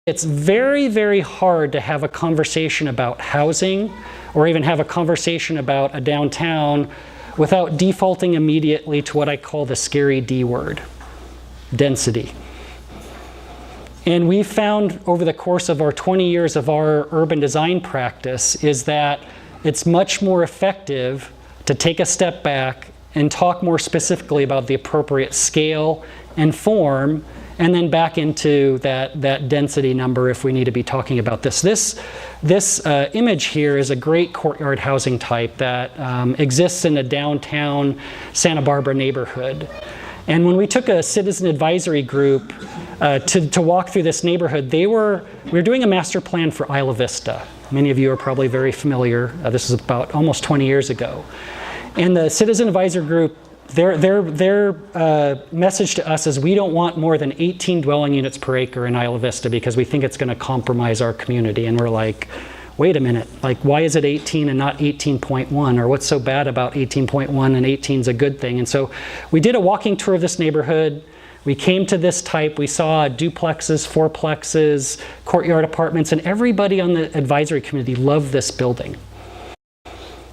It's very, very hard to have a conversation about housing or even have a conversation about a downtown without defaulting immediately to what I call the scary D word, density. And we found over the course of our 20 years of our urban design practice is that it's much more effective to take a step back and talk more specifically about the appropriate scale and form, and then back into that density number if we need to be talking about this. This image here is a great courtyard housing type that exists in a downtown Santa Barbara neighborhood. And when we took a citizen advisory group to walk through this neighborhood, we were doing a master plan for Isla Vista. Many of you are probably very familiar. This is about almost 20 years ago. And the citizen advisor group, their message to us is we don't want more than 18 dwelling units per acre in Isla Vista because we think it's going to compromise our community. And we're like, wait a minute, like why is it 18 and not 18.1? Or what's so bad about 18.1 and 18 is a good thing? And so we did a walking tour of this neighborhood. We came to this type. We saw duplexes, fourplexes, courtyard apartments, and everybody on the advisory committee loved this building.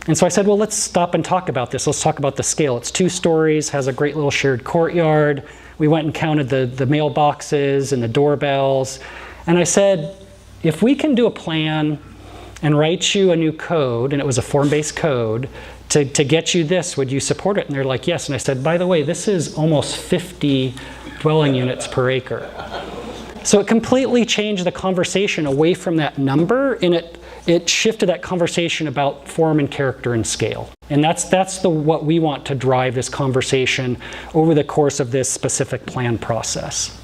And so I said, well, let's stop and talk about this. Let's talk about the scale. It's 2 stories, has a great little shared courtyard. We went and counted the mailboxes and the doorbells. And I said, if we can do a plan and write you a new code, and it was a form-based code, to get you this, would you support it? And they're like, yes. And I said, by the way, this is almost 50 dwelling units per acre. So it completely changed the conversation away from that number, and it shifted that conversation about form and character and scale. And that's what we want to drive this conversation over the course of this specific plan process.